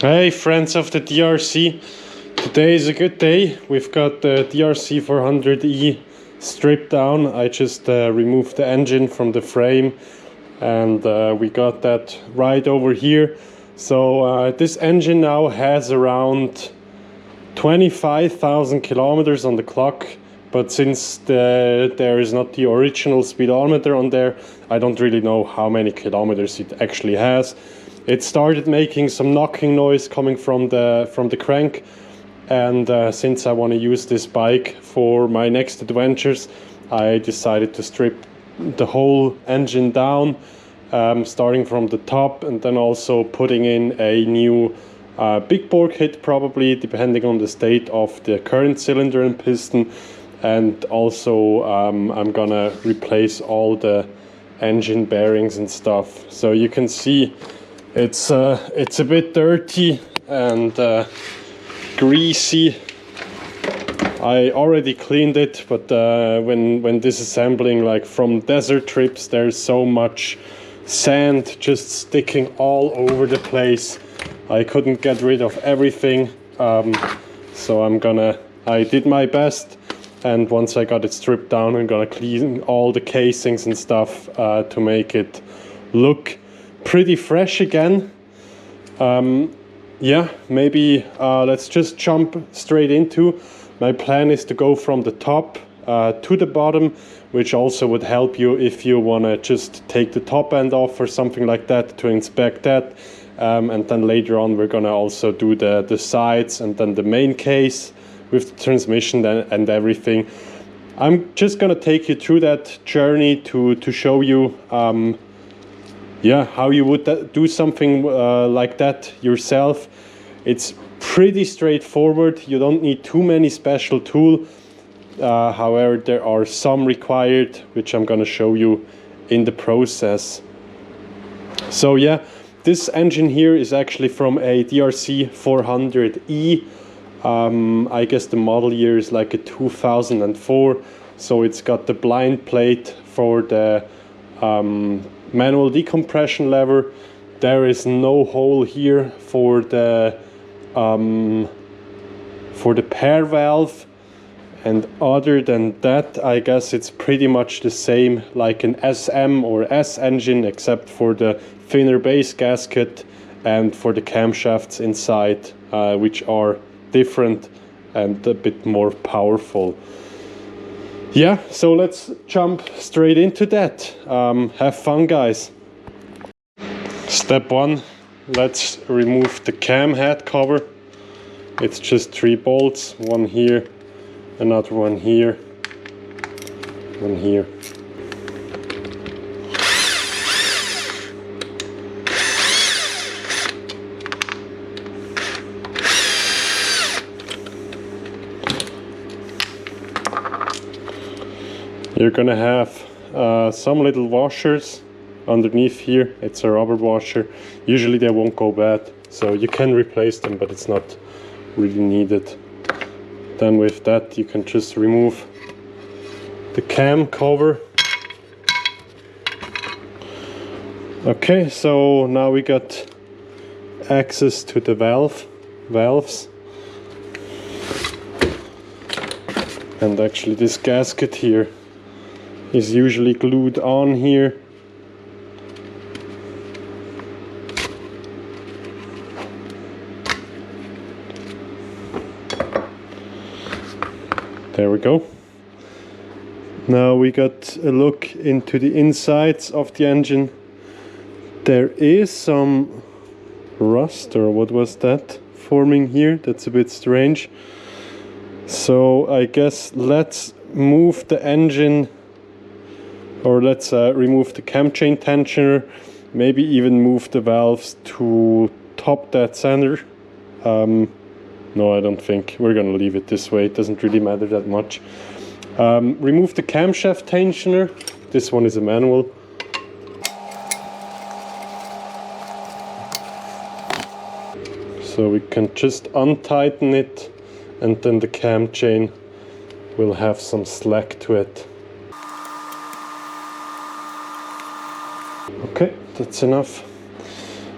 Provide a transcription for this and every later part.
Hey friends of the DRZ, today is a good day. We've got the DRZ 400E stripped down. I just removed the engine from the frame and we got that right over here. So this engine now has around 25,000 kilometers on the clock, but since there is not the original speedometer on there, I don't really know how many kilometers it actually has. It started making some knocking noise coming from the crank, and since I want to use this bike for my next adventures, I decided to strip the whole engine down, starting from the top and then also putting in a new big bore kit, probably depending on the state of the current cylinder and piston. And also I'm gonna replace all the engine bearings and stuff. So you can see it's a bit dirty and greasy. I already cleaned it, but when disassembling, like from desert trips, there's so much sand just sticking all over the place. I couldn't get rid of everything, so I did my best, and once I got it stripped down, I'm gonna clean all the casings and stuff to make it look pretty fresh again. Yeah, maybe let's just jump straight into. My plan is to go from the top to the bottom, which also would help you if you want to just take the top end off or something like that to inspect that. And then later on we're gonna also do the sides and then the main case with the transmission and everything. I'm just gonna take you through that journey to show you yeah, how you would do something like that yourself. It's pretty straightforward. You don't need too many special tools. However, there are some required, which I'm gonna show you in the process. So yeah, this engine here is actually from a DRZ 400E. I guess the model year is like a 2004. So it's got the blind plate for the manual decompression lever. There is no hole here for the pair valve, and other than that, I guess it's pretty much the same like an SM or S engine, except for the thinner base gasket and for the camshafts inside, which are different and a bit more powerful. Yeah, so let's jump straight into that. Have fun, guys. Step one, let's remove the cam head cover. It's just 3 bolts, one here, another one here, one here. You're gonna have some little washers underneath here. It's a rubber washer. Usually they won't go bad, so you can replace them, but it's not really needed. Then with that you can just remove the cam cover. Okay, so now we got access to the valves. And actually this gasket here is usually glued on here. There we go. Now we got a look into the insides of the engine. There is some rust, or what was that, forming here. That's a bit strange. So I guess let's move the engine, or let's remove the cam chain tensioner, maybe even move the valves to top that center. No, I don't think. We're gonna leave it this way. It doesn't really matter that much. Remove the camshaft tensioner. This one is a manual. So we can just untighten it, and then the cam chain will have some slack to it. Okay, that's enough.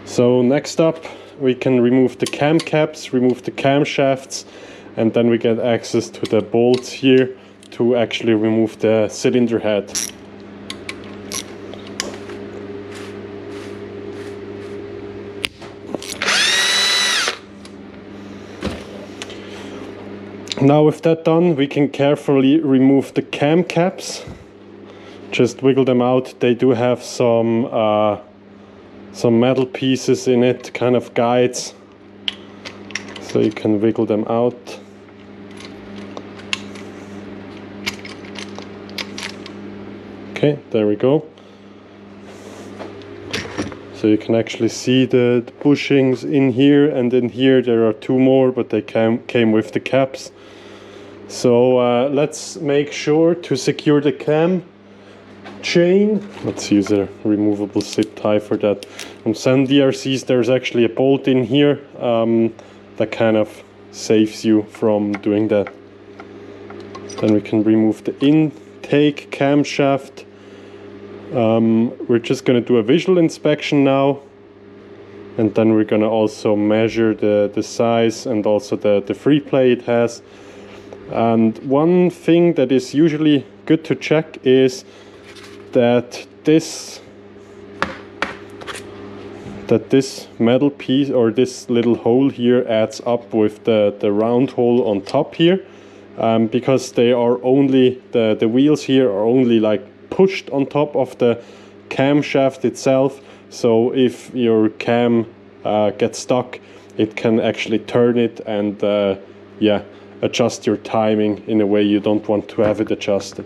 So next up, we can remove the cam caps, remove the camshafts, and then we get access to the bolts here to actually remove the cylinder head. Now with that done, we can carefully remove the cam caps. Just wiggle them out. They do have some metal pieces in it, kind of guides. So you can wiggle them out. Okay, there we go. So you can actually see the bushings in here, and in here there are two more, but they came with the caps. So let's make sure to secure the cam chain. Let's use a removable zip tie for that. On some DRZs there's actually a bolt in here that kind of saves you from doing that. Then we can remove the intake camshaft. We're just going to do a visual inspection now, and then we're going to also measure the size and also the free play it has. And one thing that is usually good to check is that this metal piece or this little hole here adds up with the round hole on top here, because they are only the wheels here are only like pushed on top of the camshaft itself. So if your cam gets stuck, it can actually turn it and adjust your timing in a way you don't want to have it adjusted.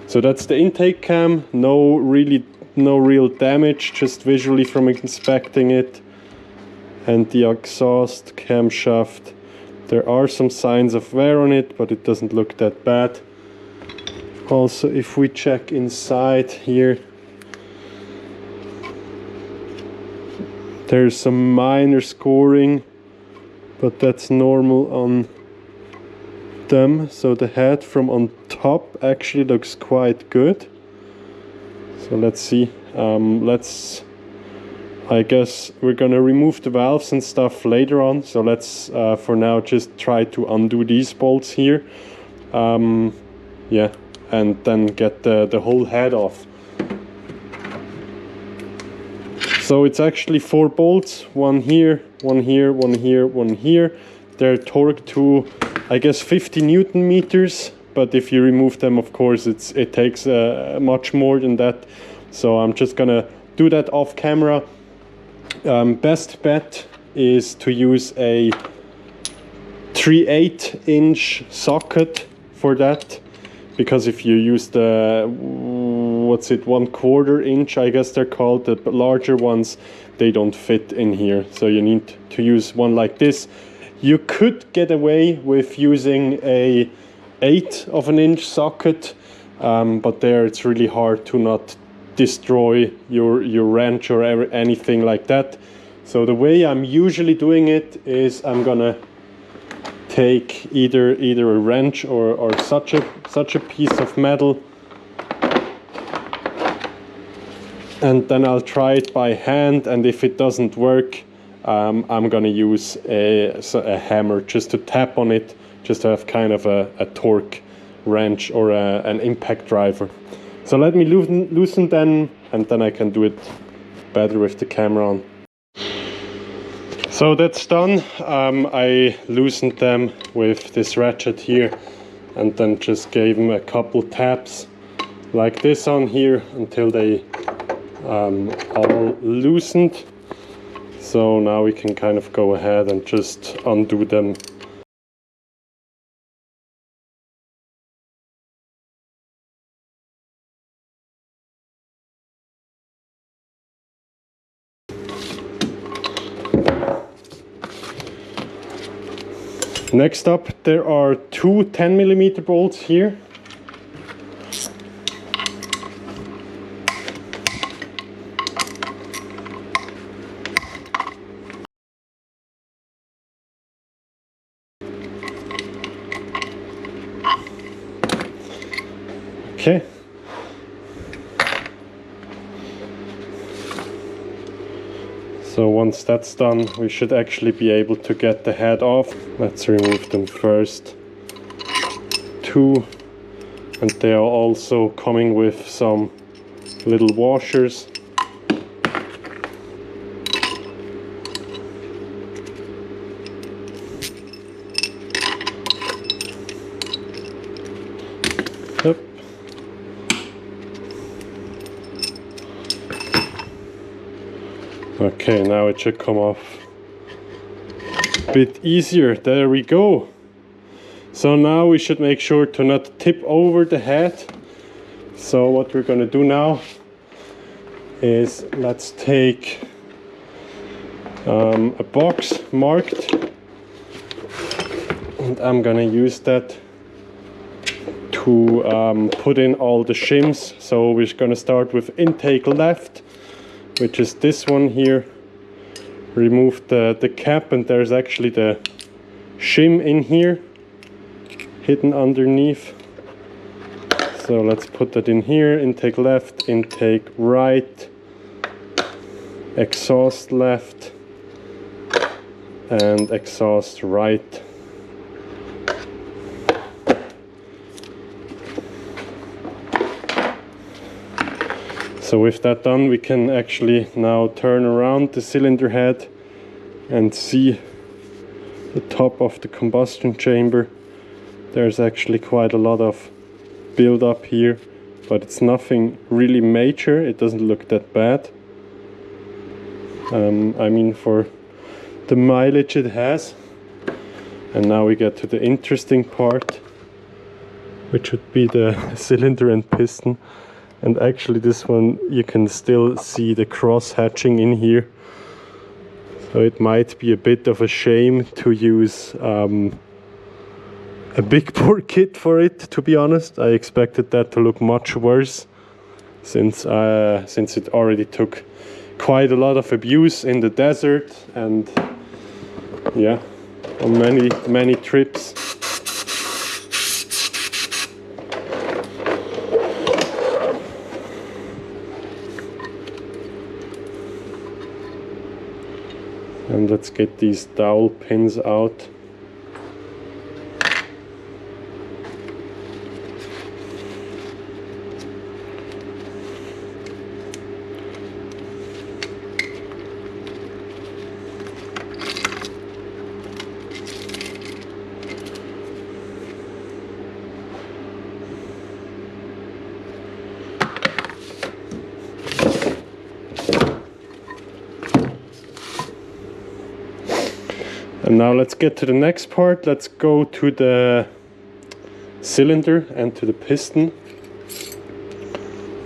So that's the intake cam. No real damage, just visually from inspecting it. And the exhaust camshaft, there are some signs of wear on it, but it doesn't look that bad. Also, if we check inside here, there's some minor scoring, but that's normal on them. So the head from on top actually looks quite good. So let's see. I guess we're gonna remove the valves and stuff later on. So let's for now just try to undo these bolts here. Yeah, and then get the whole head off. So it's actually 4 bolts, one here, one here, one here, one here. They're torqued to, I guess, 50 Newton meters, but if you remove them, of course, it takes much more than that. So I'm just gonna do that off camera. Best bet is to use a 3/8 inch socket for that, because if you use the, what's it, 1/4 inch, I guess they're called, the larger ones, they don't fit in here. So you need to use one like this. You could get away with using a 1/8 of an inch socket, but there it's really hard to not destroy your wrench or anything like that. So the way I'm usually doing it is I'm gonna take either a wrench or such a piece of metal, and then I'll try it by hand, and if it doesn't work, I'm gonna use a hammer just to tap on it, just to have kind of a torque wrench or an impact driver. So let me loosen them, and then I can do it better with the camera on. So that's done. I loosened them with this ratchet here, and then just gave them a couple taps like this on here until they all loosened. So now we can kind of go ahead and just undo them. Next up, there are 2 10mm bolts here. Okay. So once that's done, we should actually be able to get the head off. Let's remove them first. Two, and they are also coming with some little washers. Yep. Okay, now it should come off a bit easier. There we go. So now we should make sure to not tip over the head. So what we're going to do now is let's take a box marked, and I'm going to use that to put in all the shims. So we're going to start with intake left, which is this one here. Remove the cap, and there's actually the shim in here hidden underneath. So let's put that in here. Intake left, intake right, exhaust left, and exhaust right. So with that done, we can actually now turn around the cylinder head and see the top of the combustion chamber. There's actually quite a lot of build up here, but it's nothing really major. It doesn't look that bad. I mean, for the mileage it has. And now we get to the interesting part, which would be the cylinder and piston. And actually this one, you can still see the cross hatching in here. So it might be a bit of a shame to use a big bore kit for it, to be honest. I expected that to look much worse, since it already took quite a lot of abuse in the desert and yeah, on many trips. And let's get these dowel pins out. And now let's get to the next part. Let's go to the cylinder and to the piston.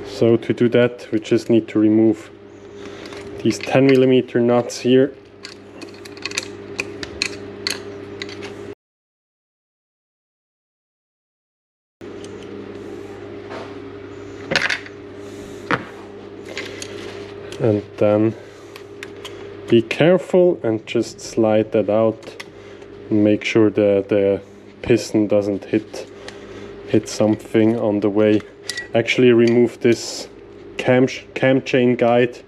So to do that, we just need to remove these 10mm nuts here. And then be careful and just slide that out and make sure that the piston doesn't hit something on the way. Actually remove this cam chain guide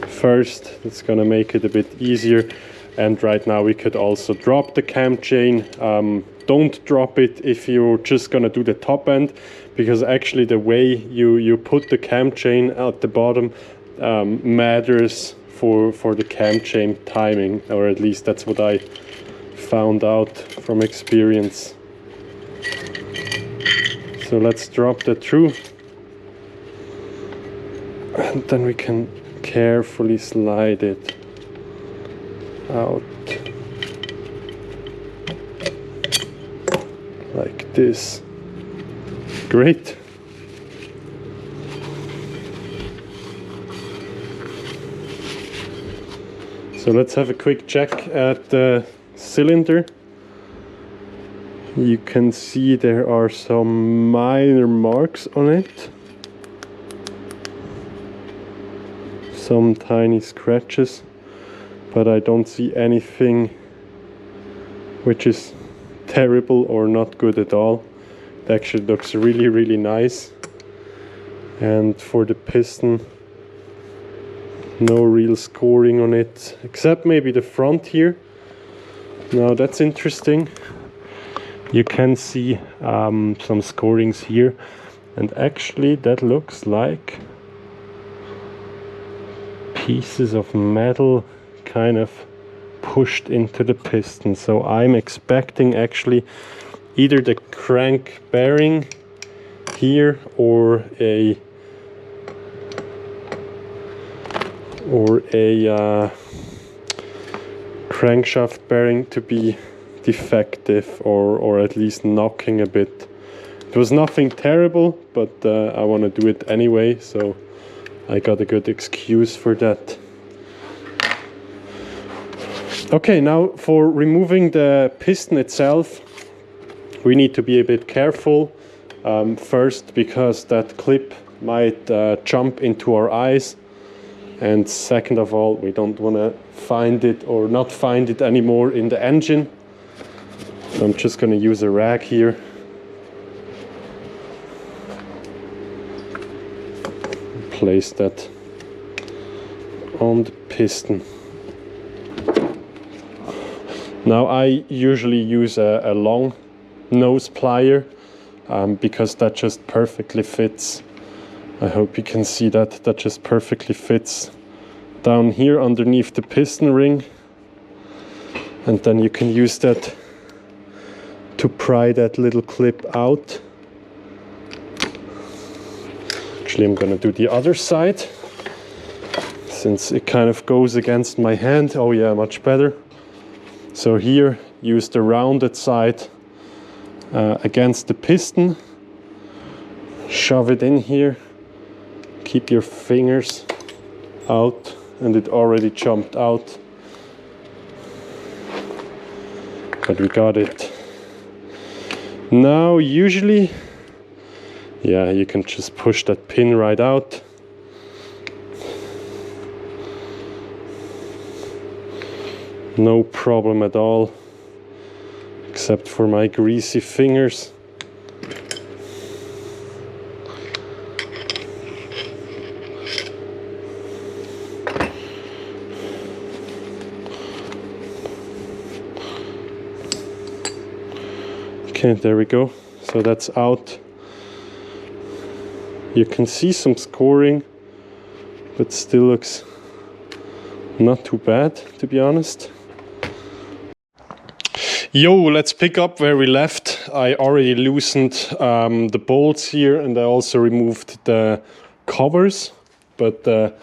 first. It's gonna make it a bit easier. And right now we could also drop the cam chain. Don't drop it if you're just gonna do the top end, because actually the way you put the cam chain at the bottom matters for the cam chain timing, or at least that's what I found out from experience. So let's drop that through, and then we can carefully slide it out like this. Great. So let's have a quick check at the cylinder. You can see there are some minor marks on it. Some tiny scratches, but I don't see anything which is terrible or not good at all. It actually looks really nice. And for the piston, No real scoring on it, except maybe the front here. Now that's interesting. You can see some scorings here, and actually that looks like pieces of metal kind of pushed into the piston. So I'm expecting actually either the crank bearing here or a crankshaft bearing to be defective, or at least knocking a bit. It was nothing terrible, but I want to do it anyway, so I got a good excuse for that. Okay, now for removing the piston itself, we need to be a bit careful. First, because that clip might jump into our eyes, and second of all, we don't want to find it or not find it anymore in the engine. So I'm just going to use a rag here. Place that on the piston. Now I usually use a long nose plier because that just perfectly fits. I hope you can see that. That just perfectly fits down here underneath the piston ring. And then you can use that to pry that little clip out. Actually, I'm going to do the other side, since it kind of goes against my hand. Oh yeah, much better. So here, use the rounded side against the piston. Shove it in here. Keep your fingers out, and it already jumped out. But we got it. Now, usually, yeah, you can just push that pin right out. No problem at all, except for my greasy fingers. Okay, there we go. So that's out. You can see some scoring, but still looks not too bad, to be honest. Yo, let's pick up where we left. I already loosened the bolts here, and I also removed the covers. But to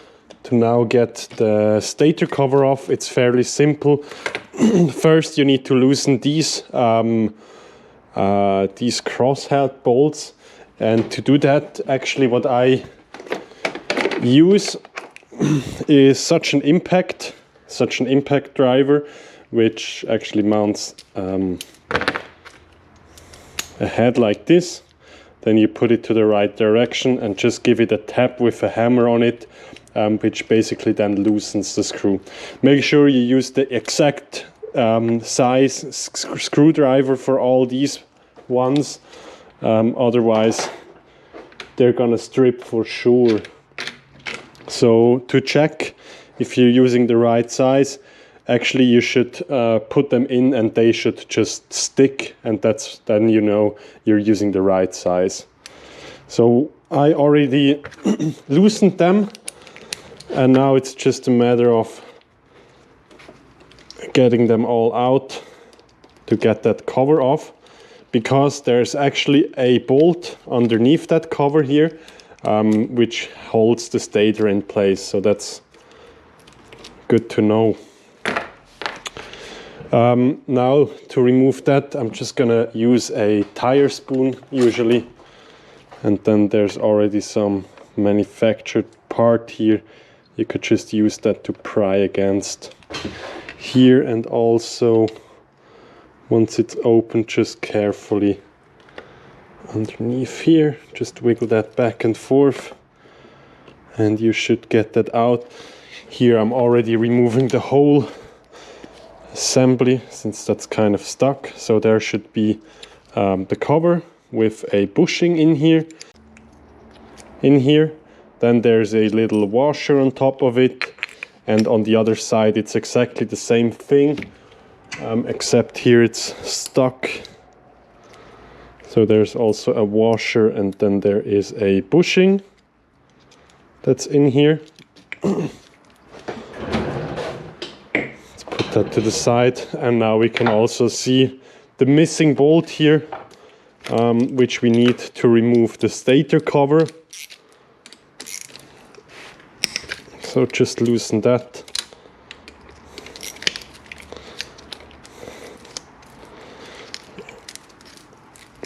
now get the stator cover off, it's fairly simple. First, you need to loosen these crosshead bolts, and to do that, actually what I use is such an impact driver, which actually mounts a head like this. Then you put it to the right direction and just give it a tap with a hammer on it, which basically then loosens the screw. Make sure you use the exact size screwdriver for all these ones, otherwise they're gonna strip for sure. So to check if you're using the right size, actually you should put them in and they should just stick, and then you know you're using the right size. So I already loosened them, and now it's just a matter of getting them all out to get that cover off, because there's actually a bolt underneath that cover here, which holds the stator in place, so that's good to know. Now to remove that, I'm just gonna use a tire spoon usually, and then there's already some manufactured part here. You could just use that to pry against here, and also once it's open, just carefully underneath here, just wiggle that back and forth, and you should get that out. Here I'm already removing the whole assembly, since that's kind of stuck. So there should be the cover with a bushing in here. Then there's a little washer on top of it. and on the other side it's exactly the same thing, except here it's stuck. So there's also a washer, and then there is a bushing that's in here. Let's put that to the side, and now we can also see the missing bolt here, which we need to remove the stator cover. So just loosen that.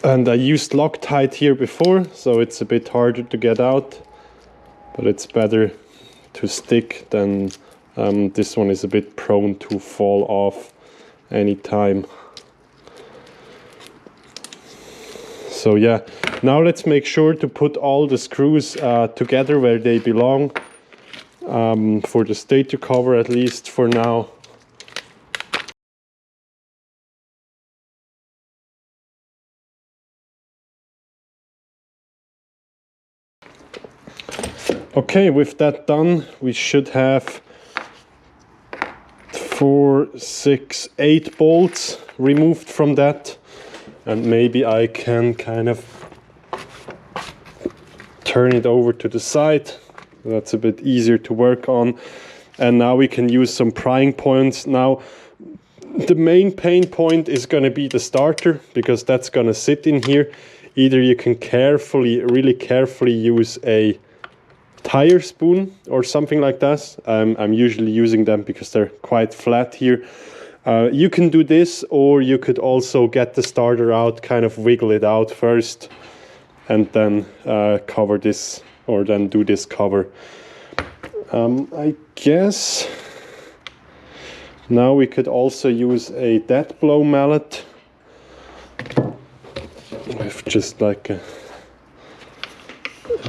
And I used Loctite here before, so it's a bit harder to get out, but it's better to stick than this one is a bit prone to fall off anytime. So yeah, now let's make sure to put all the screws together where they belong, for the stator cover at least for now. Okay, with that done, we should have 4, 6, 8 bolts removed from that, and maybe I can kind of turn it over to the side. That's a bit easier to work on. And now we can use some prying points. Now the main pain point is going to be the starter, because that's going to sit in here. Either you can really carefully use a tire spoon or something like that. I'm usually using them because they're quite flat here. You can do this, or you could also get the starter out, kind of wiggle it out first, and then cover this, or then do this cover. I guess now we could also use a dead blow mallet with just like a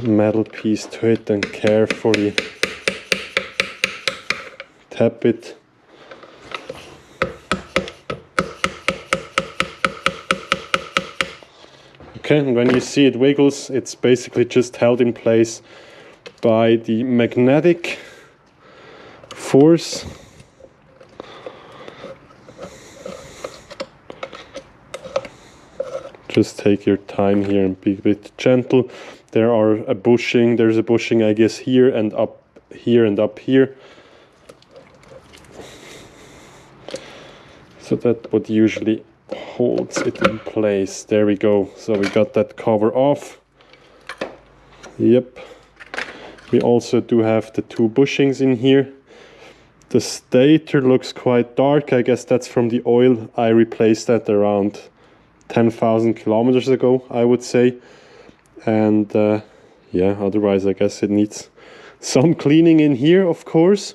metal piece to it, and carefully tap it. Okay, and when you see it wiggles, it's basically just held in place by the magnetic force. Just take your time here and be a bit gentle. There's a bushing, I guess, here and up here and up here. So that what usually holds it in place. There we go. So we got that cover off. Yep. We also do have the 2 bushings in here. The stator looks quite dark. I guess that's from the oil. I replaced that around 10,000 kilometers ago, I would say. And yeah, otherwise I guess it needs some cleaning in here, of course.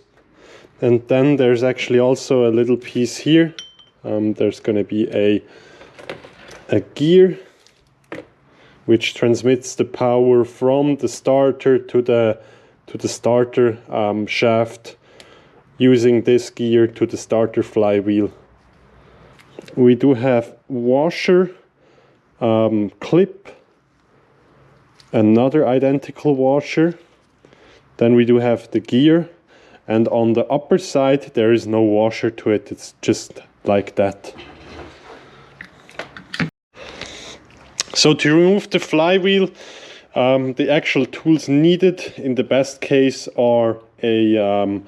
And then there's actually also a little piece here. There's going to be a gear which transmits the power from the starter to the starter shaft, using this gear to the starter flywheel. We do have washer, clip, another identical washer. Then we do have the gear, and on the upper side there is no washer to it. It's just like that. So to remove the flywheel, the actual tools needed in the best case are a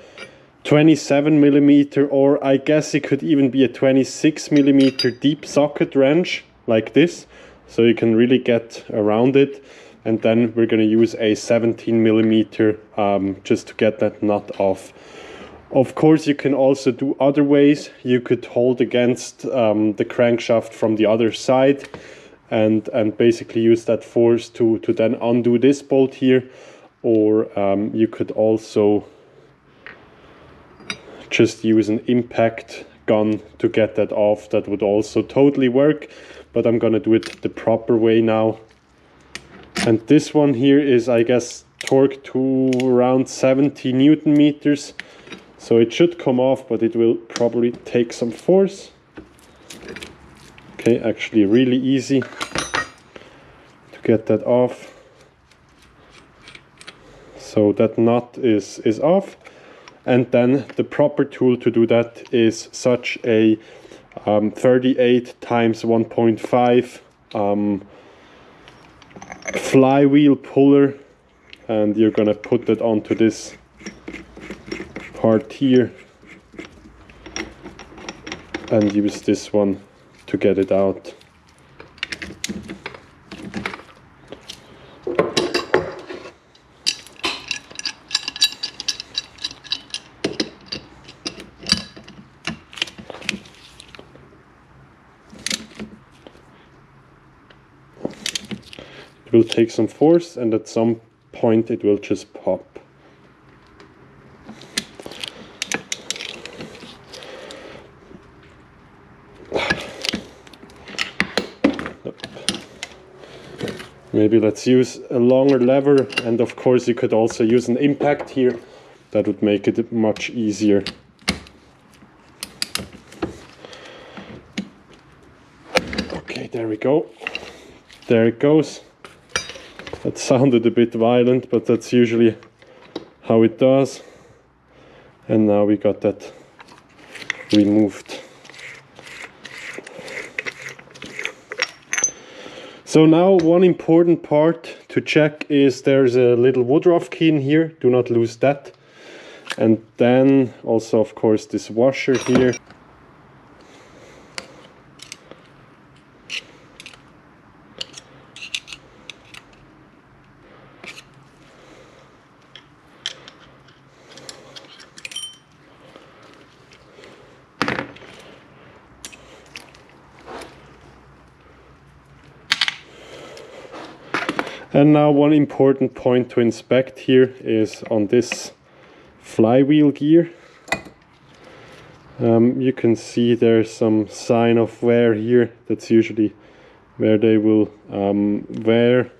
27 millimeter, or I guess it could even be a 26 millimeter deep socket wrench like this, so you can really get around it. And then we're going to use a 17 millimeter just to get that nut off. Of course, you can also do other ways. You could hold against the crankshaft from the other side and basically use that force to then undo this bolt here. Or you could also just use an impact gun to get that off. That would also totally work, but I'm going to do it the proper way now. And this one here is, I guess, torqued to around 70 Newton meters. So it should come off, but it will probably take some force. Okay, actually really easy to get that off. So that nut is off. And then the proper tool to do that is such a 38 times 1.5 flywheel puller, and you're gonna put that onto this part here and use this one to get it out. It will take some force, and at some point it will just pop. Maybe let's use a longer lever, and of course you could also use an impact here. That would make it much easier. Okay, there we go. There it goes. That sounded a bit violent, but that's usually how it does. And now we got that removed. So now one important part to check is there's a little Woodruff key in here. Do not lose that. And then also, of course, this washer here. And now one important point to inspect here is on this flywheel gear. You can see there's some sign of wear here. That's usually where they will wear.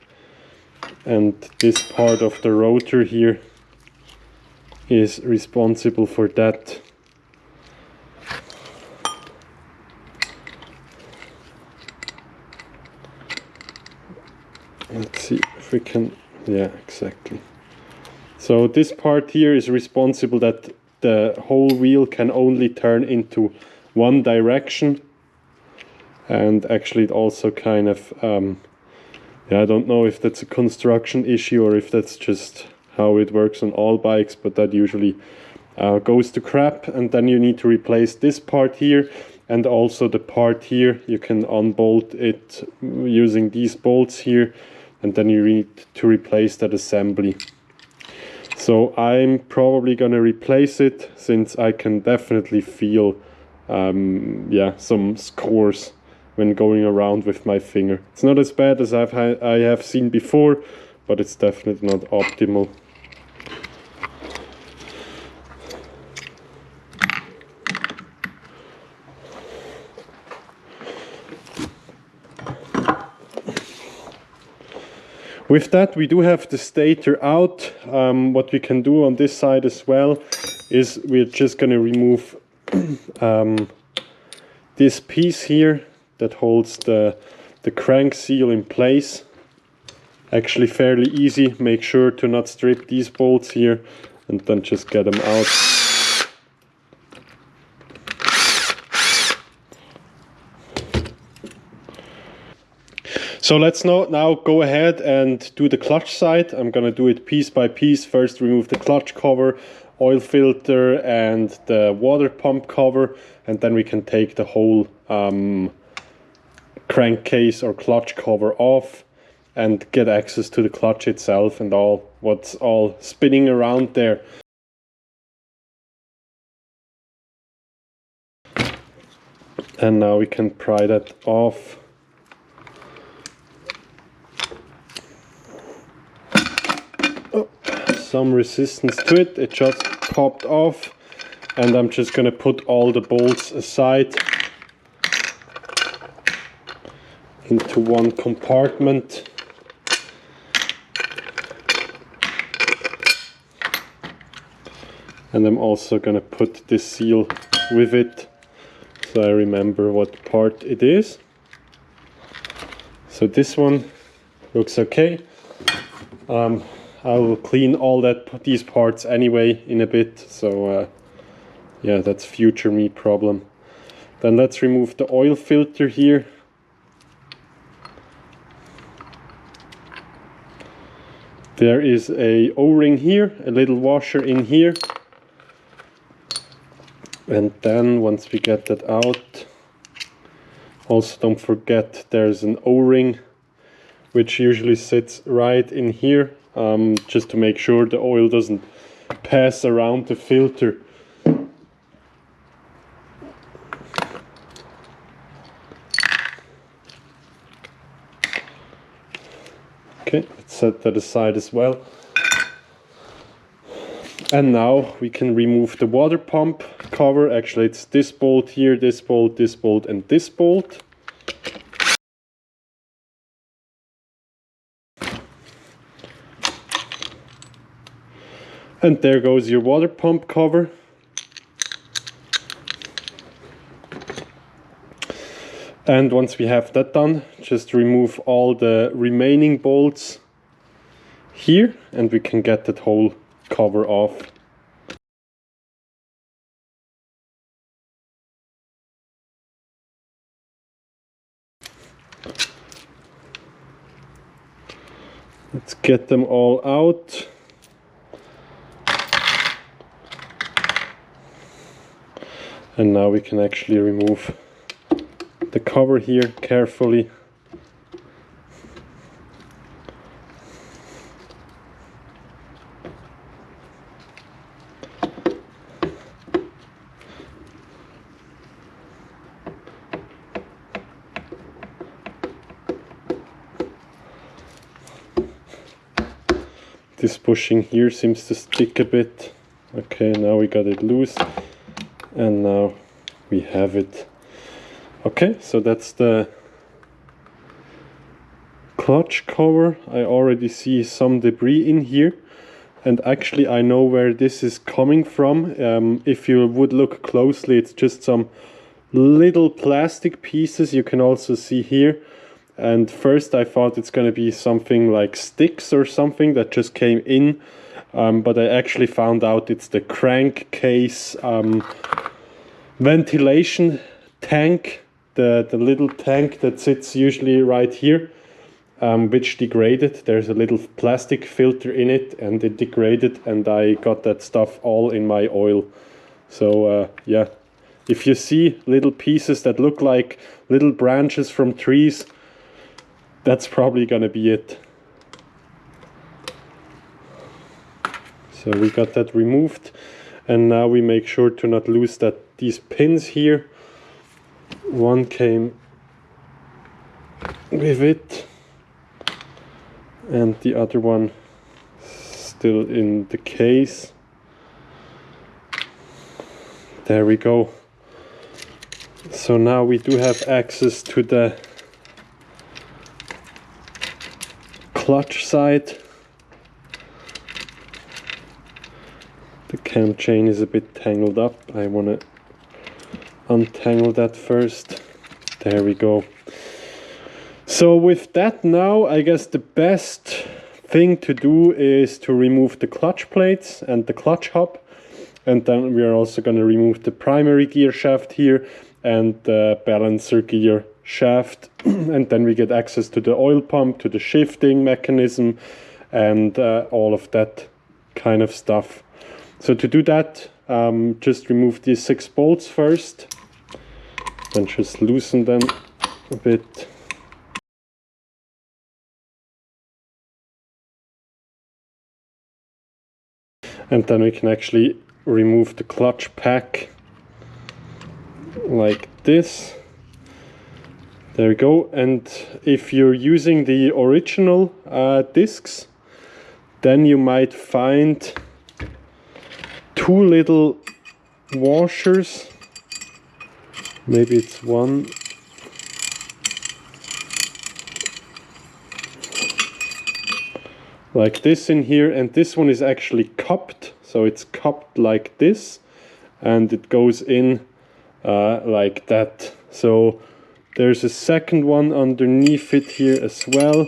And this part of the rotor here is responsible for that. Let's see if we can, yeah, exactly. So this part here is responsible that the whole wheel can only turn into one direction. And actually it also kind of, yeah, I don't know if that's a construction issue or if that's just how it works on all bikes, but that usually goes to crap. And then you need to replace this part here. And also the part here, you can unbolt it using these bolts here. And then you need to replace that assembly. So I'm probably gonna replace it, since I can definitely feel yeah, some scores when going around with my finger. It's not as bad as I have seen before, but it's definitely not optimal. With that, we do have the stator out. What we can do on this side as well is we're just going to remove this piece here that holds the crank seal in place. Actually fairly easy. Make sure to not strip these bolts here and then just get them out. So let's now go ahead and do the clutch side. I'm gonna do it piece by piece. First remove the clutch cover, oil filter and the water pump cover, and then we can take the whole crankcase or clutch cover off and get access to the clutch itself and what's all spinning around there. And now we can pry that off. Some resistance to it, it just popped off, and I'm just gonna put all the bolts aside into one compartment. And I'm also gonna put this seal with it so I remember what part it is. So this one looks okay. I will clean all these parts anyway in a bit, so yeah, that's future me problem. Then let's remove the oil filter here. There is a O-ring here, a little washer in here. And then once we get that out, also don't forget there's an O-ring which usually sits right in here, just to make sure the oil doesn't pass around the filter. Okay, let's set that aside as well. And now we can remove the water pump cover. Actually, it's this bolt here, this bolt, this bolt, and this bolt. And there goes your water pump cover. And once we have that done, just remove all the remaining bolts here and we can get that whole cover off. Let's get them all out. And now we can actually remove the cover here carefully. This bushing here seems to stick a bit. Okay, now we got it loose and now we have it. Okay, so that's the clutch cover. I already see some debris in here, and actually I know where this is coming from. If you would look closely, it's just some little plastic pieces you can also see here. And first I thought it's going to be something like sticks or something that just came in, but I actually found out it's the crankcase ventilation tank, the little tank that sits usually right here, which degraded. There's a little plastic filter in it and it degraded, and I got that stuff all in my oil. So yeah, if you see little pieces that look like little branches from trees, that's probably gonna be it. So we got that removed, and now we make sure to not lose these pins here. One came with it and the other one still in the case. There we go. So now we do have access to the clutch side. The cam chain is a bit tangled up. I want to untangle that first. There we go. So with that now, I guess the best thing to do is to remove the clutch plates and the clutch hub. And then we are also going to remove the primary gear shaft here and the balancer gear shaft. And then we get access to the oil pump, to the shifting mechanism, and all of that kind of stuff. So to do that, just remove these 6 bolts first and just loosen them a bit. And then we can actually remove the clutch pack like this. There we go. And if you're using the original discs, then you might find 2 little washers. Maybe it's one. Like this in here, and this one is actually cupped, so it's cupped like this, and it goes in like that. So there's a second one underneath it here as well.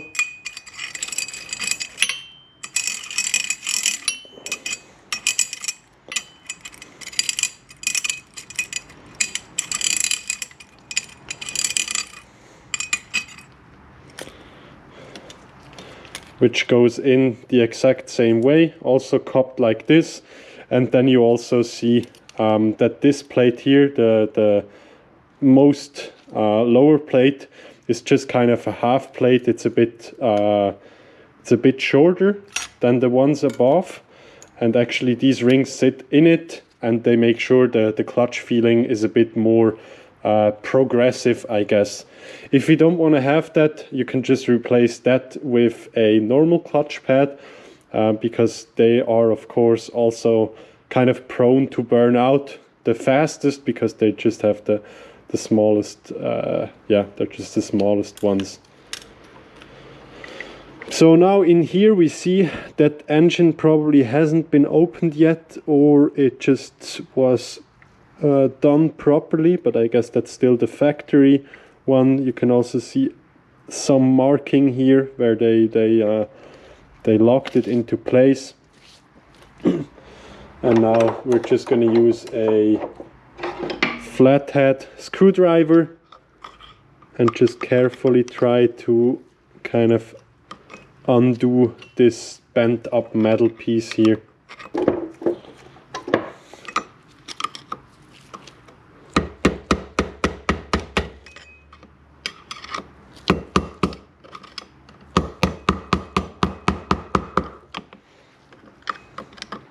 which goes in the exact same way, also cupped like this. And then you also see that this plate here, the most lower plate, is just kind of a half plate. It's a bit shorter than the ones above, and actually these rings sit in it, and they make sure the clutch feeling is a bit more progressive, I guess. If you don't want to have that, you can just replace that with a normal clutch pad, because they are of course also kind of prone to burn out the fastest, because they just have the smallest, yeah, they're just the smallest ones. So now in here we see that engine probably hasn't been opened yet, or it just was done properly, but I guess that's still the factory one. You can also see some marking here where they locked it into place. And now we're just going to use a flathead screwdriver and just carefully try to kind of undo this bent up metal piece here.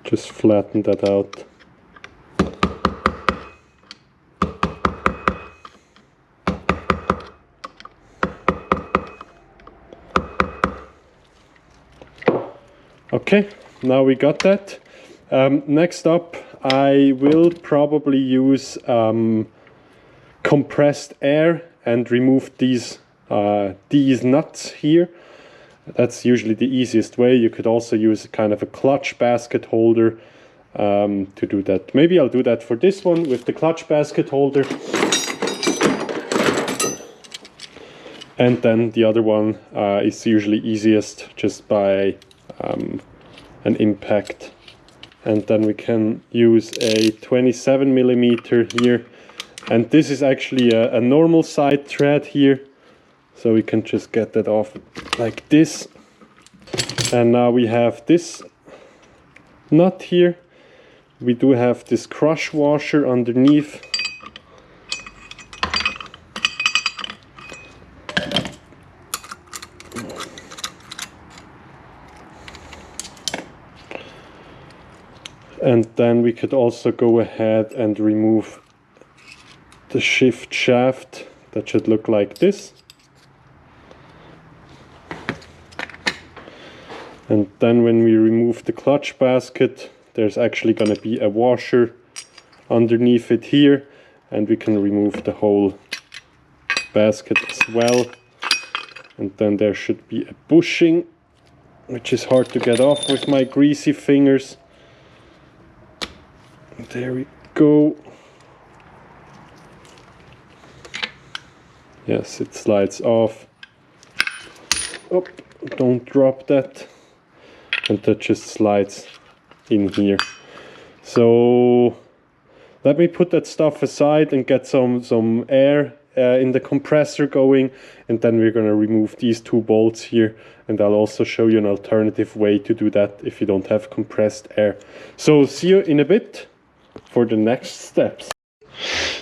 Just flatten that out. Okay, now we got that. Next up, I will probably use compressed air and remove these nuts here. That's usually the easiest way. You could also use kind of a clutch basket holder to do that. Maybe I'll do that for this one with the clutch basket holder. And then the other one is usually easiest just by an impact. And then we can use a 27mm here. And this is actually a normal side thread here. So we can just get that off like this. And now we have this nut here. We do have this crush washer underneath. And then we could also go ahead and remove the shift shaft. That should look like this. And then when we remove the clutch basket, there's actually going to be a washer underneath it here, and we can remove the whole basket as well. And then there should be a bushing, which is hard to get off with my greasy fingers. There we go. Yes, it slides off. Oh, don't drop that. And that just slides in here. So let me put that stuff aside and get some air in the compressor going, and then we're going to remove these two bolts here, and I'll also show you an alternative way to do that if you don't have compressed air. So see you in a bit for the next steps.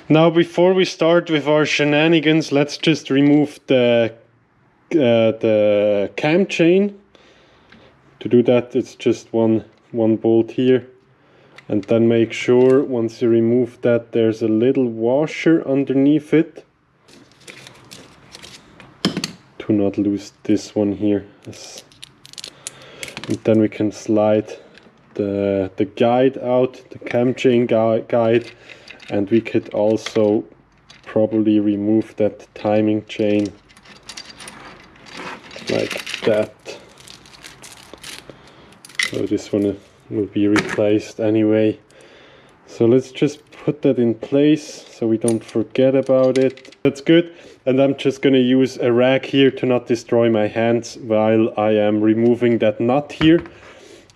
Now before we start with our shenanigans, let's just remove the cam chain. To do that, it's just one bolt here, and then make sure once you remove that there's a little washer underneath it to not lose this one here. And then we can slide the guide out, the cam chain guide, and we could also probably remove that timing chain like that. So this one will be replaced anyway. So let's just put that in place so we don't forget about it. That's good. And I'm just going to use a rag here to not destroy my hands while I am removing that nut here.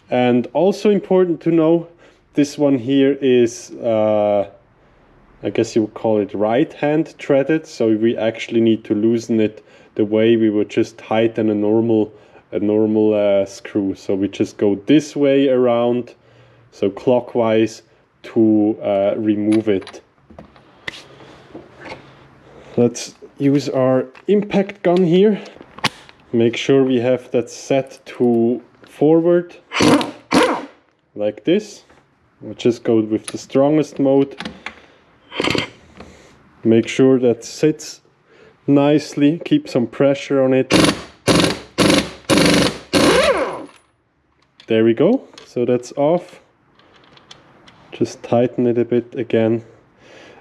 And also important to know, this one here is, I guess you would call it right hand threaded. So we actually need to loosen it the way we would just tighten a normal a normal screw. So we just go this way around, so clockwise, to remove it. Let's use our impact gun here. Make sure we have that set to forward, like this. We'll just go with the strongest mode. Make sure that sits nicely, keep some pressure on it. There we go, so that's off. Just tighten it a bit again.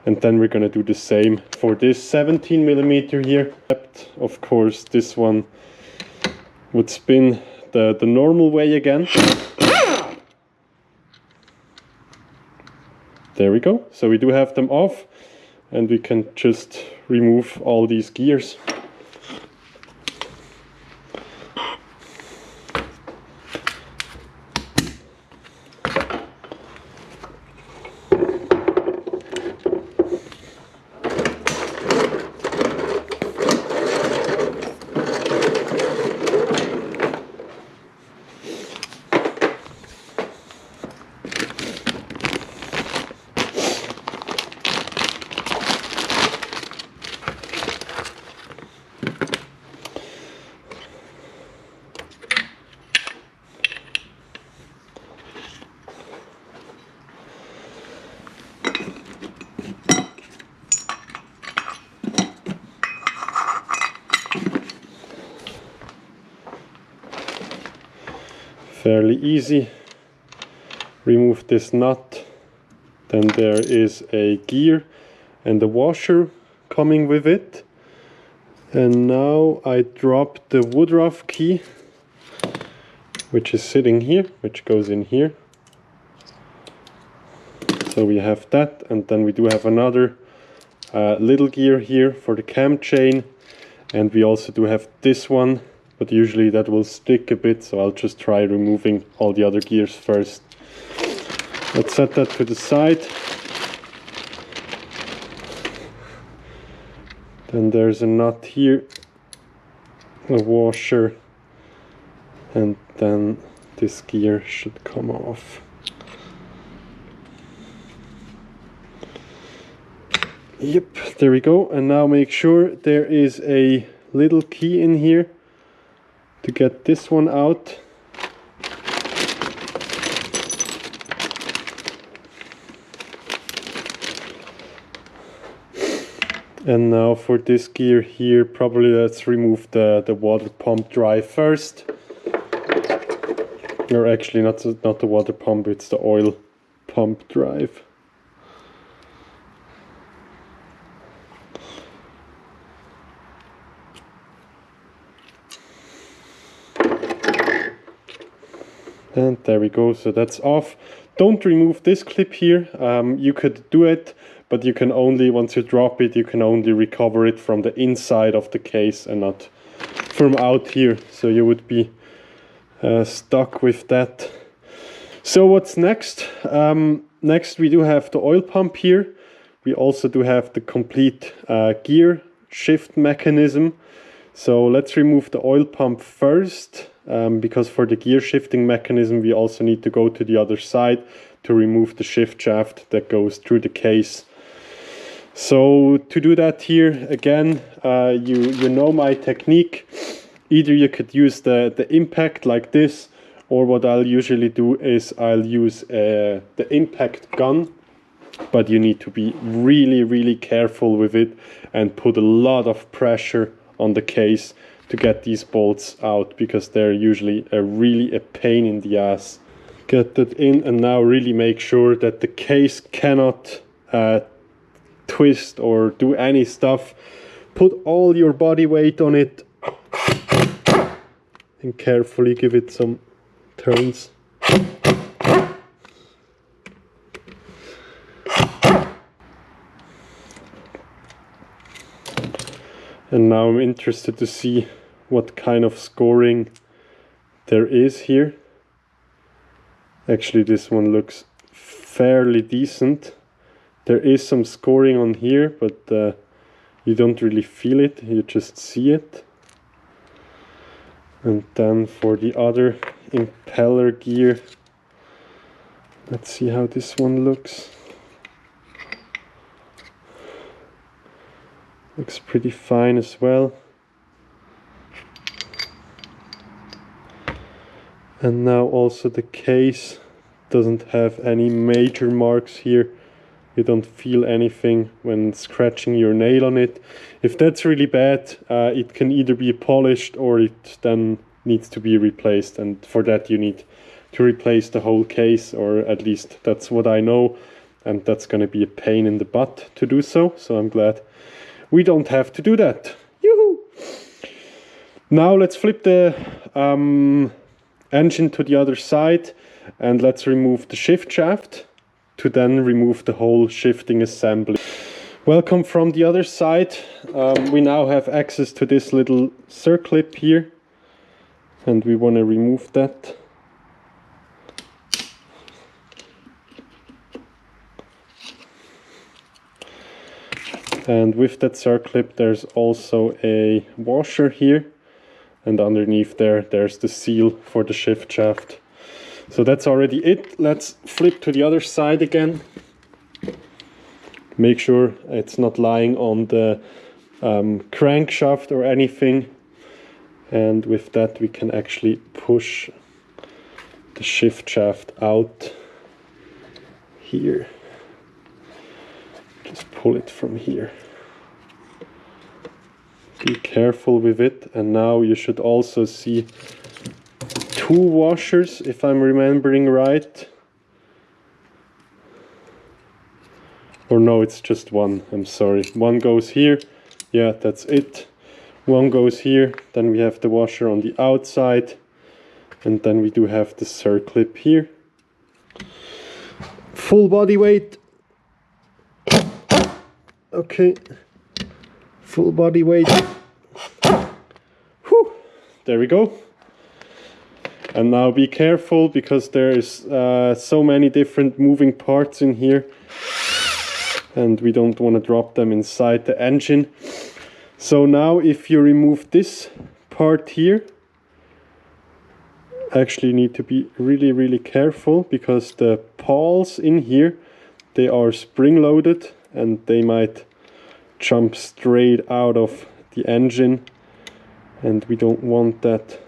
And then we're gonna do the same for this 17mm here. Of course, this one would spin the normal way again. There we go. So we do have them off, and we can just remove all these gears. Fairly easy. Remove this nut. Then there is a gear and a washer coming with it. And now I drop the Woodruff key, which is sitting here, which goes in here. So we have that, and then we do have another little gear here for the cam chain, and we also do have this one, but usually that will stick a bit, so I'll just try removing all the other gears first. Let's set that to the side. Then there's a nut here, a washer, and then this gear should come off. Yep, there we go. And now make sure there is a little key in here to get this one out. And now for this gear here, probably let's remove the water pump drive first. Or actually not the water pump, it's the oil pump drive. And there we go, so that's off. Don't remove this clip here. You could do it, but you can only, once you drop it, you can only recover it from the inside of the case and not from out here. So you would be stuck with that. So what's next? Next we do have the oil pump here. We also do have the complete gear shift mechanism. So let's remove the oil pump first. Because for the gear shifting mechanism we also need to go to the other side to remove the shift shaft that goes through the case. So to do that here again, you know my technique. Either you could use the impact like this, or what I'll usually do is I'll use the impact gun, but you need to be really careful with it and put a lot of pressure on the case to get these bolts out, because they're usually really a pain in the ass. Get that in, and now really make sure that the case cannot twist or do any stuff. Put all your body weight on it and carefully give it some turns. And now I'm interested to see what kind of scoring there is here. Actually, this one looks fairly decent. There is some scoring on here, but you don't really feel it, you just see it. And then for the other impeller gear, let's see how this one looks. Looks pretty fine as well. And now also the case doesn't have any major marks here. You don't feel anything when scratching your nail on it. If that's really bad, it can either be polished or it then needs to be replaced. And for that you need to replace the whole case, or at least that's what I know. And that's going to be a pain in the butt to do so. So I'm glad we don't have to do that. Yoo-hoo! Now let's flip the engine to the other side and let's remove the shift shaft, to then remove the whole shifting assembly. Welcome from the other side. We now have access to this little circlip here, and we want to remove that. And with that circlip there's also a washer here, and underneath there's the seal for the shift shaft. So that's already it. Let's flip to the other side again. Make sure it's not lying on the crankshaft or anything. And with that we can actually push the shift shaft out here. Just pull it from here. Be careful with it. And now you should also see 2 washers, if I'm remembering right. Or no, it's just one, I'm sorry. One goes here, yeah, that's it. One goes here, then we have the washer on the outside, and then we do have the circlip here. Full body weight. Okay, full body weight. Whew. There we go. And now be careful, because there is so many different moving parts in here, and we don't want to drop them inside the engine. So now if you remove this part here, actually you need to be really careful, because the pawls in here, they are spring loaded and they might jump straight out of the engine, and we don't want that.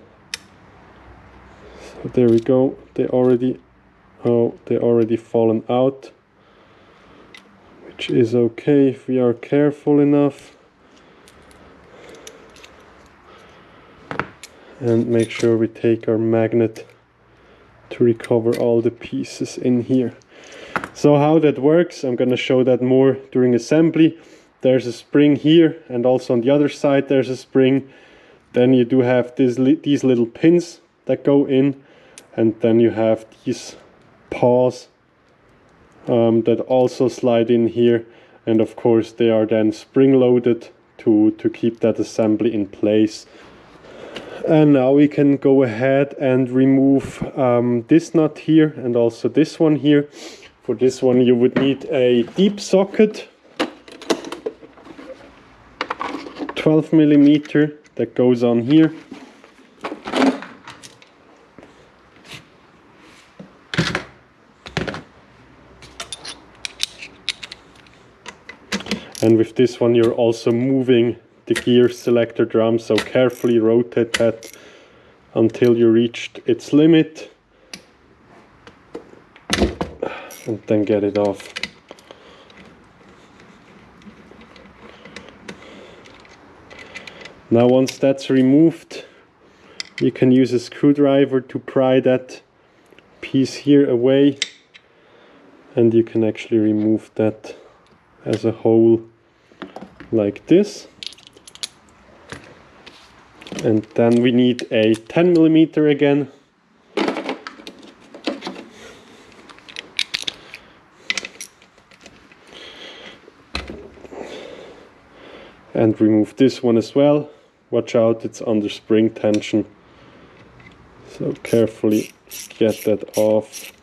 So there we go. They already fallen out, which is okay if we are careful enough. And make sure we take our magnet to recover all the pieces in here. So how that works, I'm going to show that more during assembly. There's a spring here, and also on the other side there's a spring. Then you do have these little pins that go in, and then you have these paws that also slide in here, and of course they are then spring loaded to keep that assembly in place. And now we can go ahead and remove this nut here, and also this one here. For this one you would need a deep socket, 12mm, that goes on here. And with this one you're also moving the gear selector drum, so carefully rotate that until you reached its limit, and then get it off. Now once that's removed, you can use a screwdriver to pry that piece here away, and you can actually remove that as a whole like this. And then we need a 10mm again. And remove this one as well. Watch out, it's under spring tension. So carefully get that off.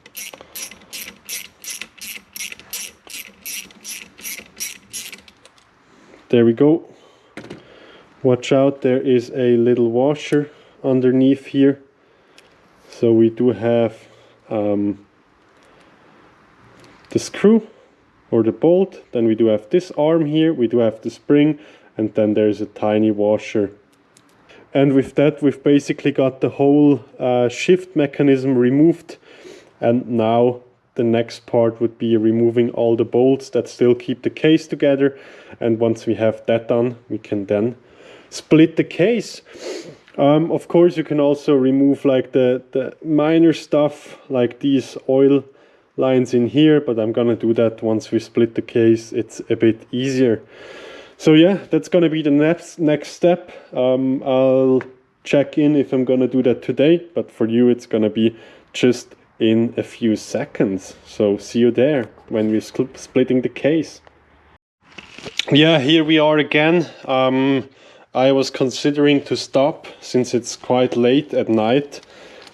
There we go. Watch out, there is a little washer underneath here. So we do have the screw or the bolt, then we do have this arm here, we do have the spring, and then there's a tiny washer. And with that we've basically got the whole shift mechanism removed, and now the next part would be removing all the bolts that still keep the case together. And once we have that done, we can then split the case. Of course, you can also remove like the minor stuff, like these oil lines in here, but I'm gonna do that once we split the case. It's a bit easier. So yeah, that's gonna be the next step. I'll check in if I'm gonna do that today, but for you it's gonna be just in a few seconds. So see you there when we're splitting the case. Yeah, here we are again. I was considering to stop since it's quite late at night,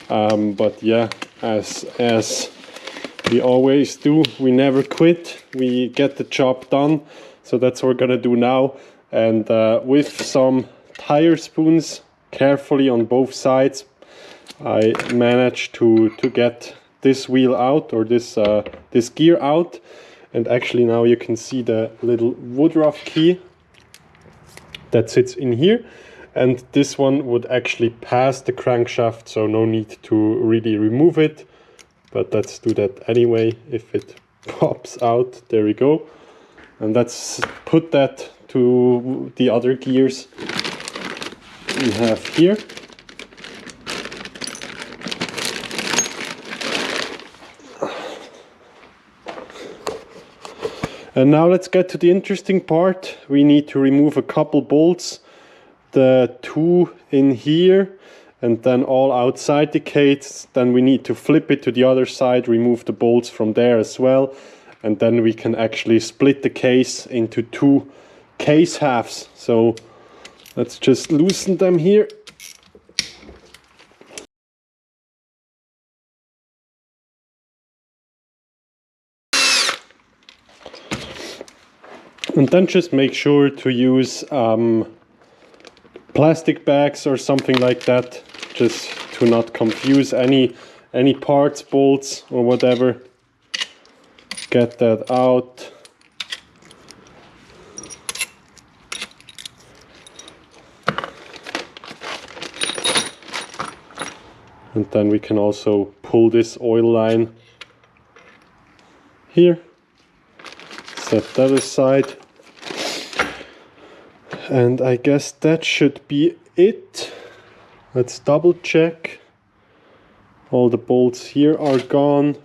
but yeah, as we always do, we never quit, we get the job done. So that's what we're gonna do now, and with some tire spoons carefully on both sides, I managed to get this wheel out, or this gear out. And actually now you can see the little Woodruff key that sits in here, and this one would actually pass the crankshaft, so no need to really remove it, but let's do that anyway. If it pops out, there we go. And let's put that to the other gears we have here. And now let's get to the interesting part. We need to remove a couple bolts, the two in here, and then all outside the case. Then we need to flip it to the other side, remove the bolts from there as well, and then we can actually split the case into two case halves. So let's just loosen them here. And then just make sure to use plastic bags or something like that, just to not confuse any parts, bolts or whatever. Get that out. And then we can also pull this oil line here. Set that aside. And I guess that should be it. Let's double check. All the bolts here are gone.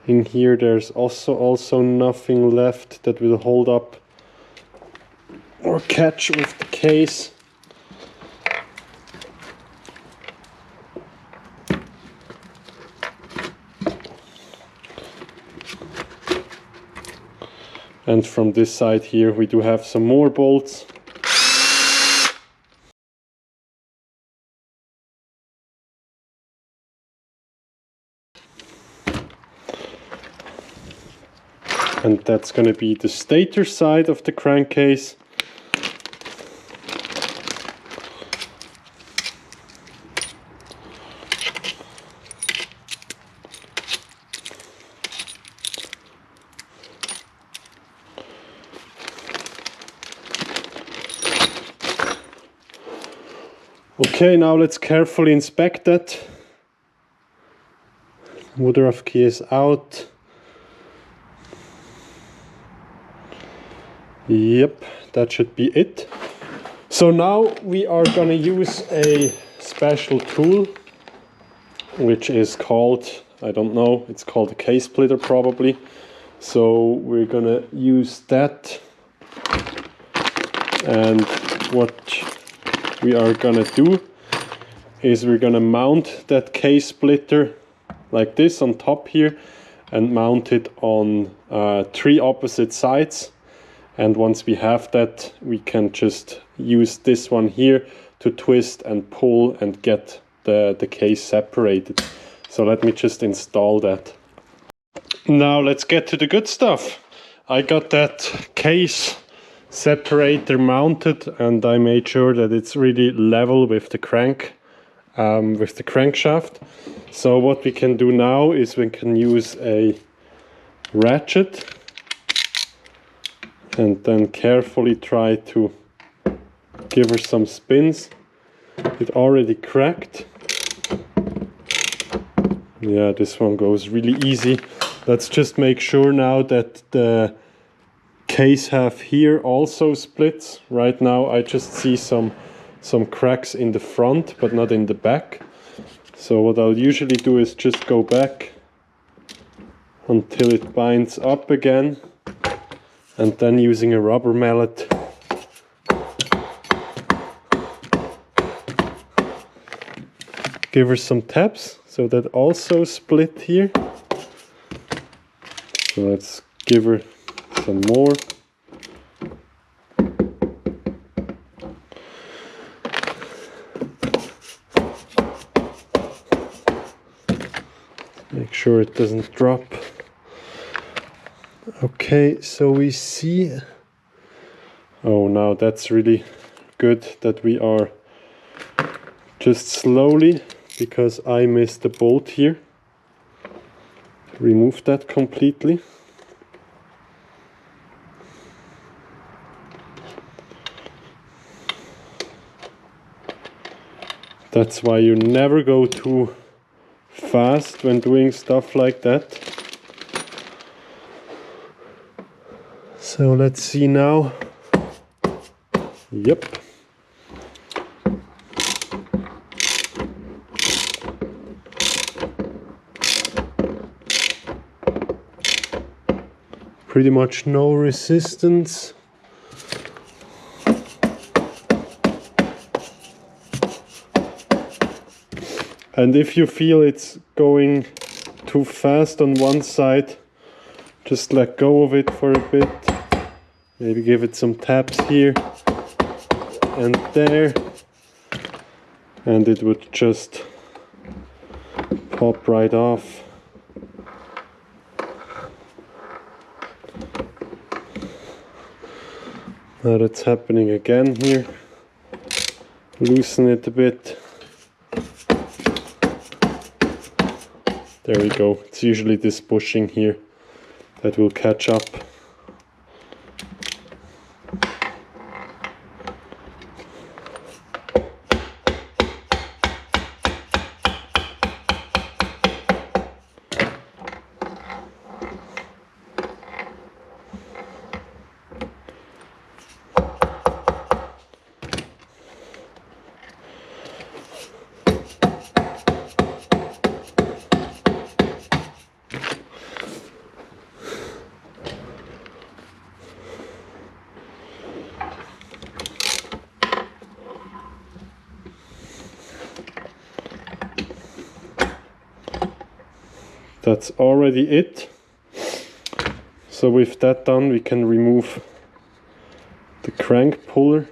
In here there's also nothing left that will hold up or catch with the case. And from this side here we do have some more bolts. And that's going to be the stator side of the crankcase. Okay, now let's carefully inspect that. Woodruff key is out. Yep, that should be it. So now we are gonna use a special tool, which is called, I don't know, it's called a case splitter probably. So we're gonna use that, and what we are gonna do is we're gonna mount that case splitter like this on top here, and mount it on 3 opposite sides. And once we have that, we can just use this one here to twist and pull and get the case separated. So let me just install that. Now let's get to the good stuff. I got that case separator mounted, and I made sure that it's really level with the crankshaft. So what we can do now is we can use a ratchet and then carefully try to give her some spins. It already cracked. Yeah, this one goes really easy. Let's just make sure now that the case half here also splits. Right now I just see some cracks in the front but not in the back. So what I'll usually do is just go back until it binds up again, and then using a rubber mallet give her some taps so that also split here. So let's give her some more. Make sure it doesn't drop. Okay, so we see, oh, now that's really good that we are just slowly, because I missed the bolt here, remove that completely. That's why you never go too fast when doing stuff like that. So let's see now. Yep. Pretty much no resistance. And if you feel it's going too fast on one side, just let go of it for a bit. Maybe give it some taps here and there, and it would just pop right off. Now that's happening again here. Loosen it a bit. There we go. It's usually this bushing here that will catch up. That's already it. So with that done, we can remove the crank puller.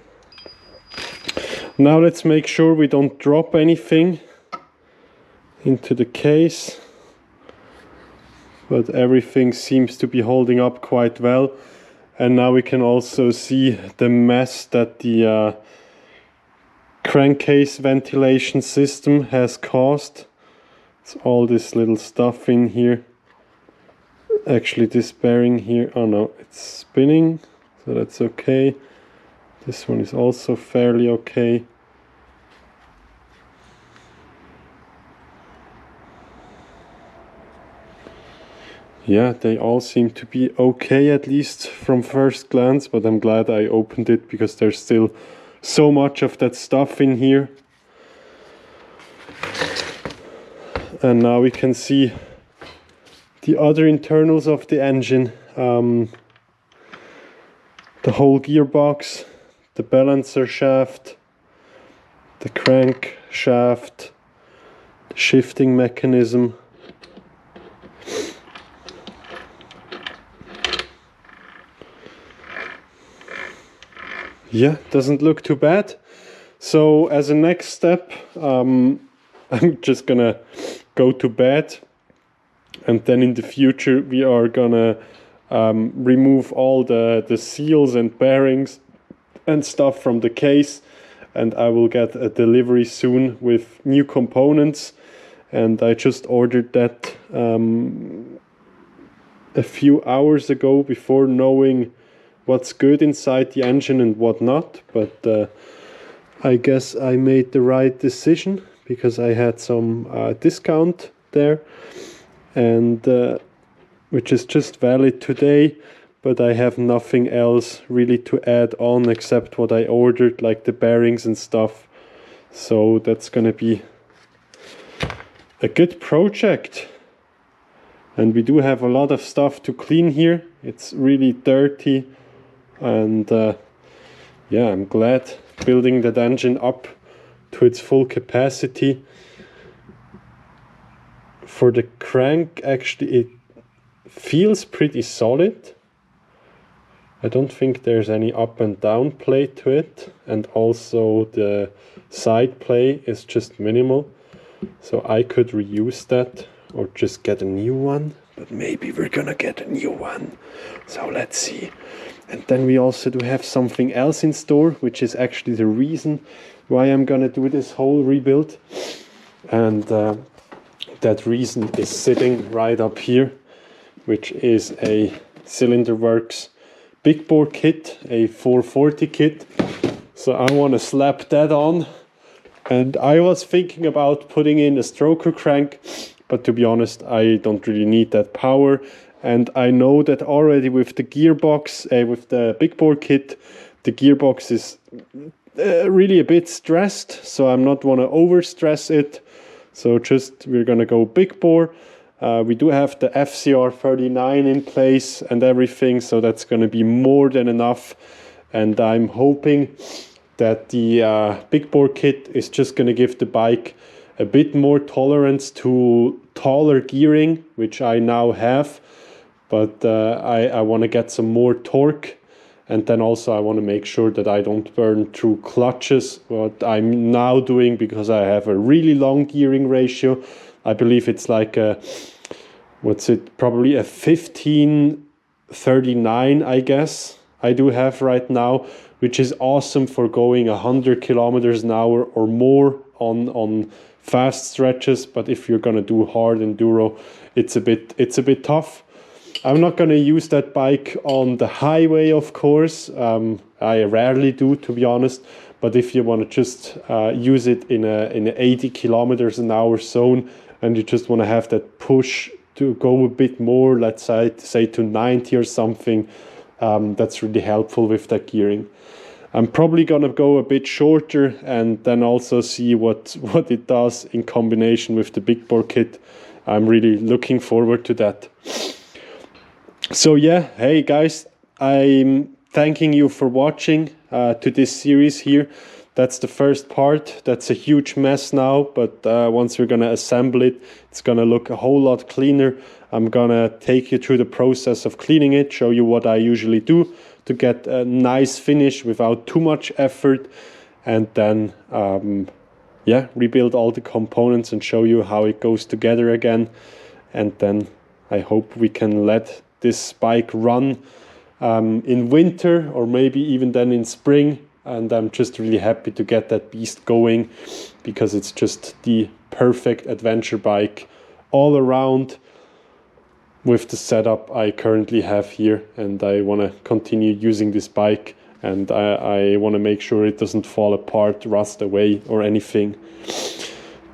Now let's make sure we don't drop anything into the case, but everything seems to be holding up quite well. And now we can also see the mess that the crankcase ventilation system has caused. It's all this little stuff in here. Actually, this bearing here, oh no, it's spinning, so that's okay. This one is also fairly okay. Yeah, they all seem to be okay, at least from first glance, but I'm glad I opened it because there's still so much of that stuff in here. And now we can see the other internals of the engine, the whole gearbox, the balancer shaft, the crank shaft, the shifting mechanism. Yeah, doesn't look too bad. So as a next step, I'm just gonna go to bed, and then in the future we are gonna remove all the seals and bearings and stuff from the case, and I will get a delivery soon with new components. And I just ordered that a few hours ago, before knowing what's good inside the engine and what not. But I guess I made the right decision, because I had some discount there, and which is just valid today. But I have nothing else really to add on except what I ordered, like the bearings and stuff. So that's gonna be a good project. And we do have a lot of stuff to clean here. It's really dirty, and yeah, I'm glad building that engine up to its full capacity. For the crank, actually it feels pretty solid. I don't think there's any up and down play to it, and also the side play is just minimal, so I could reuse that or just get a new one. But maybe we're gonna get a new one, so let's see. And then we also do have something else in store, which is actually the reason why I'm gonna do this whole rebuild. And that reason is sitting right up here, which is a Cylinder Works big bore kit, a 440 kit. So I want to slap that on. And I was thinking about putting in a stroker crank, but to be honest, I don't really need that power. And I know that already with the gearbox, with the big bore kit, the gearbox is really a bit stressed, so I'm not want to over stress it. So just, we're gonna go big bore. We do have the FCR 39 in place and everything, so that's gonna be more than enough. And I'm hoping that the big bore kit is just gonna give the bike a bit more tolerance to taller gearing, which I now have. But I want to get some more torque, and then also I want to make sure that I don't burn through clutches, what I'm now doing, because I have a really long gearing ratio. I believe it's like a, what's it, probably a 1539, I guess I do have right now, which is awesome for going 100 kilometers an hour or more on fast stretches. But if you're gonna do hard enduro, it's a bit tough. I'm not going to use that bike on the highway, of course. I rarely do, to be honest. But if you want to just use it in a 80 kilometers an hour zone, and you just want to have that push to go a bit more, let's say to 90 or something, that's really helpful with that gearing. I'm probably going to go a bit shorter and then also see what it does in combination with the big bore kit. I'm really looking forward to that. So yeah, hey guys, I'm thanking you for watching to this series here. That's the first part. That's a huge mess now, but once we're gonna assemble it, it's gonna look a whole lot cleaner. I'm gonna take you through the process of cleaning it, show you what I usually do to get a nice finish without too much effort, and then yeah, rebuild all the components and show you how it goes together again. And then I hope we can let this bike run in winter, or maybe even then in spring. And I'm just really happy to get that beast going, because it's just the perfect adventure bike all around with the setup I currently have here. And I want to continue using this bike, and I want to make sure it doesn't fall apart, rust away or anything.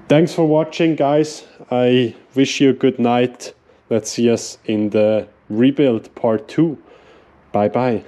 Thanks for watching, guys. I wish you a good night. Let's see us in the rebuild part 2. Bye bye.